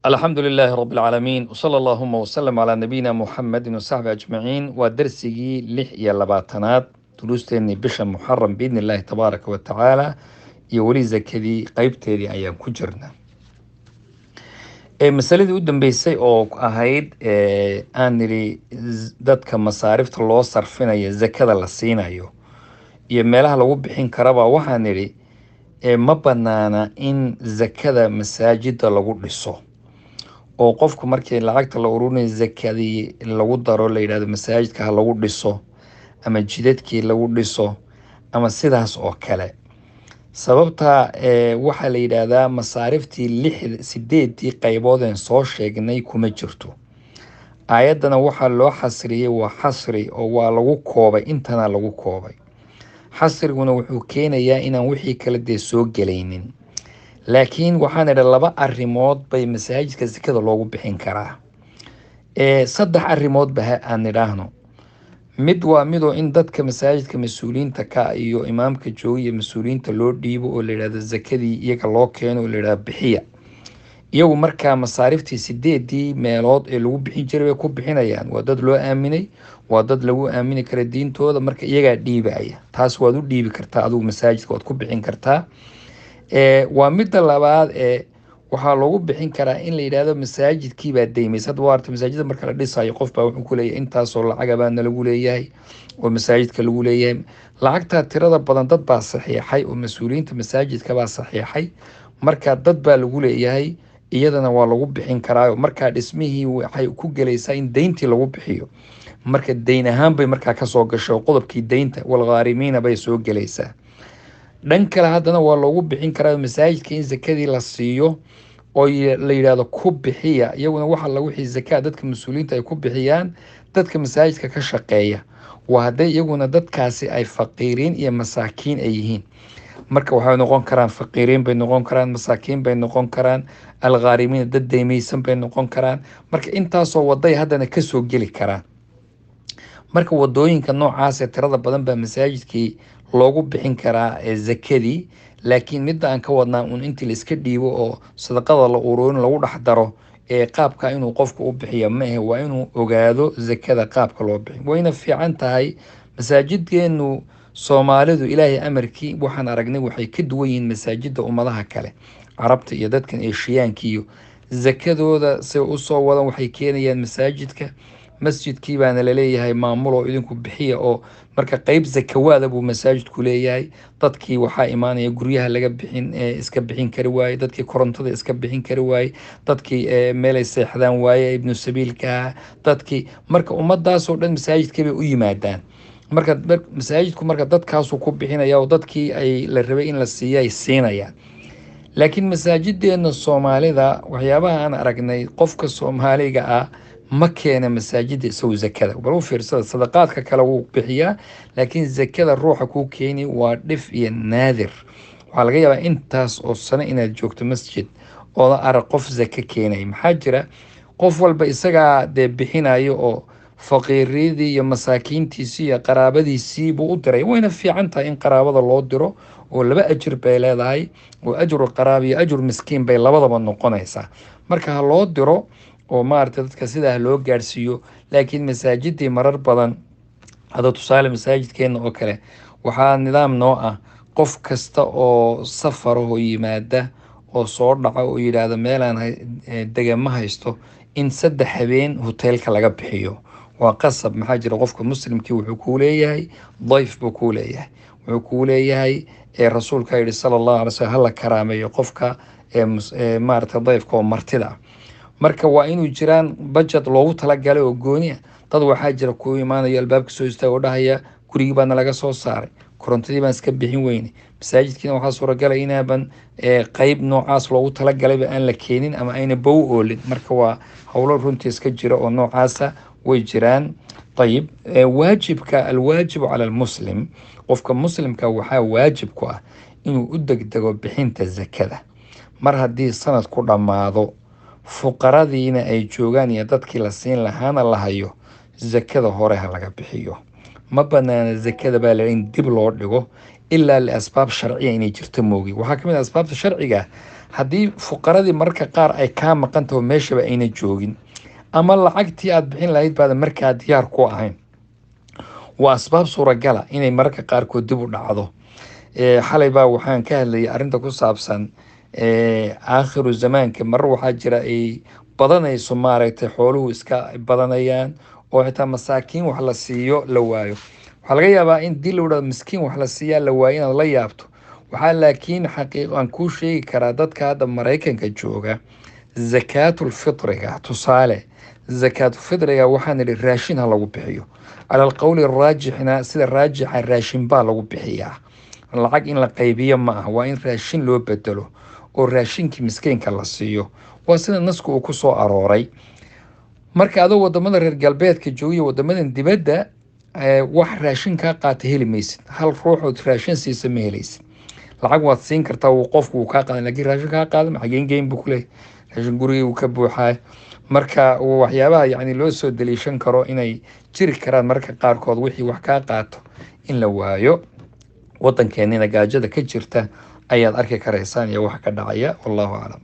الحمد لله رب العالمين وصلى اللهم وسلم على نبينا محمد وصحبه أجمعين ودرسي لح يا لباتنات دروستني بشا محرم بإذن الله تبارك وتعالى يولي زكدي قيبتي أيام كجرنا masaladii u dambeysay oo ahayd aan nidhi dadka masaarifta loo sarfinayo zakada la siinayo iyo meelaha lagu bixin karaba waxaan nidhi ma banaana in zakada masaajida lagu dhiso oo qofku markii lacagta la ururinayo zakadii lagu daro la yidhahdo masaajidka ha lagu dhiso ama jidadkii lagu dhiso ama sidaas oo kale sababta waxaa la yidhaahdaa masaariftii sideedii qayboodeen soo sheegnay kuma jirto aayaddana waxaa loo xasriyey waa xasri oo waa lagu koobay intana lagu koobay xasriguna wuxuu keenayaa inaan wixii kale dee soo gelaynin laakiin waxaan idha laba arrimood bay masaajidka sakada loogu bixin karaa saddex arrimoodba aan idhaahno mid waa midoo in dadka masaajidka mas-uuliyiinta ka iyo imaamka jooga iyo mas-uuliyiinta loo dhiibo oo la yidhahdo zakadii iyaga loo keeno oo la yidhahdo bixiya iyagu markaa masaariftii sideedii meelood ee lagu bixin jiray bay ku bixinayaan waa dad loo aaminay waa dad lagu aamini kara diintooda marka iyagaa dhiibaya taas waad u dhiibi kartaa adigu masaajidka waad ku bixin kartaa waa midda labaad waxaa loogu bixin karaa in la yidhaahdo masaajidkiibaa deymays hadda waa arta masaajida marka la dhisayo qofbaa wuxuu ku leeyahay intaasoo lacagabaana lagu leeyahay oo masaajidka lagu leeyahay lacagtaa tirada badan dad baa saxiixay oo mas-uuliyiinta masaajidkabaa saxiixay marka dad baa lagu leeyahay iyadana waa lagu bixin karaa markaa dhismihii waxay ku gelaysaa in deyntii lagu bixiyo marka deyn ahaan bay markaa kasoo gasho oo qodobkii deynta walghaarimiina bay soo gelaysaa dhan kale haddana waa loogu bixin karaa masaajidka in zakadii la siiyo oo la yidhaahdo ku bixiya iyaguna waxa la wixii zakaa dadka mas-uuliyiinta ay ku bixiyaan dadka masaajidka ka shaqeeya waa hadday iyaguna dadkaasi ay faqiiriin iyo masaakiin ay yihiin marka waxay noqon karaan faqiiriin bay noqon karaan masaakiin bay noqon karaan alghaarimiin dad deymaysan bay noqon karaan marka intaasoo waday haddana kasoo geli karaan marka wadooyinka noocaas ee tirada badan baa masaajidkii loogu bixin karaa zakadii laakiin midda aan ka wadnaa un intii la iska dhiibo oo sadaqada la ururin lagu dhex daro qaabka inuu qofku u bixiyo ma ahe waa inuu ogaado zakada qaabka loo bixin wayna fiican tahay masaajidkeenu soomaalidu ilaahay amarkii waxaan aragnay waxay ka duwan yihiin masaajida ummadaha kale carabta iyo dadkan eeshiyaanka iyo zakadooda say usoo wadan waxay keenayaan masaajidka masjidkii baana laleeyahay maamul oo idinku bixiya oo marka qeyb zakawaada buu masaajidku leeyahay dadkii waxaa imaanaya guryaha laga bixin iska bixin kari waaye dadkii korontada iska bixin kari waaye dadkii meelay seexdaan waaye ibnu sabiilka dadkii marka ummadaasoo dhan masaajidkii bay u yimaadaan marka masaajidku marka dadkaasuu ku bixinaya oo dadkii ay la rabay in la siiyo ay siinayaan laakiin masaajideena soomaalida waxyaabaha aan aragnay qofka soomaaliga ah ma keena masaajida isagu zakada bal u fiirsada sadaqaadka kale wuu bixiyaa laakiin zakada ruuxa kuu keeni waa dhif iyo naadir waxaa laga yaabaa intaas oo sano inaad joogto masjid ooda arag qof zaka keenay maxaa jira qof walba isagaa dee bixinayo oo faqiiradii iyo masaakiintiisii iyo qaraabadiisii buu u diray wayna fiican tahay in qaraabada loo diro oo laba ajir bay leedahay oo ajru qaraab iyo ajru miskiin bay labadaba noqonaysaa marka ha loo diro oo maaragtay dadka sidaa loo gaarsiiyo laakiin masaajidii marar badan hadda tusaale masaajidkeena oo kale waxaa nidaam noo ah qof kasta oo safarahoo yimaada oo soo dhaca oo yidhaahdo meelaan dega ma haysto in 3 habeen hoteelka laga bixiyo waa qasab maxaa jira qofka muslimkii wuxuu kuu leeyahay dayf buu kuu leeyahay wuxuu kuu leeyahay rasuulka yidhi sala allahu alay slm hala karaameeyo qofka maaragtay dayfka oo martida marka waa inuu jiraan budget loogu talagalay oo gooni ah dad waxaa jira ku imaanayo albaabka soo istaaga oo dhahaya gurigii baana laga soo saaray korontadii baan iska bixin weyne masaajidkiina waxaa suuragalay inaaban qeyb noocaas loogu talagalayba aan la keenin ama ayna bow oolin marka waa howlo runtii iska jira oo noocaasa way jiraan ayib waajibka alwaajibu cala almuslim qofka muslimka waxaa waajib ku ah inuu u degdego bixinta zakada mar haddii sanad ku dhammaado fuqaradiina ay joogaan iyo dadkii la siin lahaana la hayo zakada hore ha laga bixiyo ma banaana zakada baa la in dib loo dhigo ilaa liasbaab sharciya inay jirto moogi waxaa ka mid ah asbaabta sharciga haddii fuqaradii marka qaar ay kaa maqan taho meeshaba ayna joogin ama lacagtii aad bixin lahayd baada markaa diyaar ku ahayn, waa asbaab suuragala inay mararka qaarkood dib u dhacdo. xalay baa waxaan ka hadlayay arrinta ku saabsan aakhiru zamaanka. marar waxaa jira ay badanayso maaragtay xooluhu iska badanayaan oo xitaa masaakiin wax la siiyo la waayo. waxaa laga yaabaa in dii lowdha miskiin wax la siiyaa la waayo inaad la yaabto. waxaa laakiin xaqiiq aan kuu sheegi karaa dadka hadda maraykanka jooga zakaatulfitriga, tusaale zakaatulfitriga waxaan idhi raashin ha lagu bixiyo. cala alqowli raajixna sida raajixa raashin baa lagu bixiyaa, lacag in la qaybiyo ma ah, waa in raashin loo bedelo oo raashinkii miskiinka la siiyo. waa sida nasku uu ku soo arooray. marka adoo wadamada reer galbeedka joogiya wadamadan dibadda wax raashin kaa qaata heli maysid. hal ruuxood raashin siisa ma helaysid. lacag waad siin kartaa qofku wuu kaa qaadan, laakiin raashin kaa qaadan xageen geyn buu ku leeyahay, raashin gurigii wuu ka buuxaay. marka waxyaabaha yacni loo soo daliishan karo inay jiri karaan marka qaarkood wixii wax kaa qaato in la waayo. waddankeenina gaajada ka jirta ayaad arki karaysaan iyo wax ka dhacaya. wallahu aclam.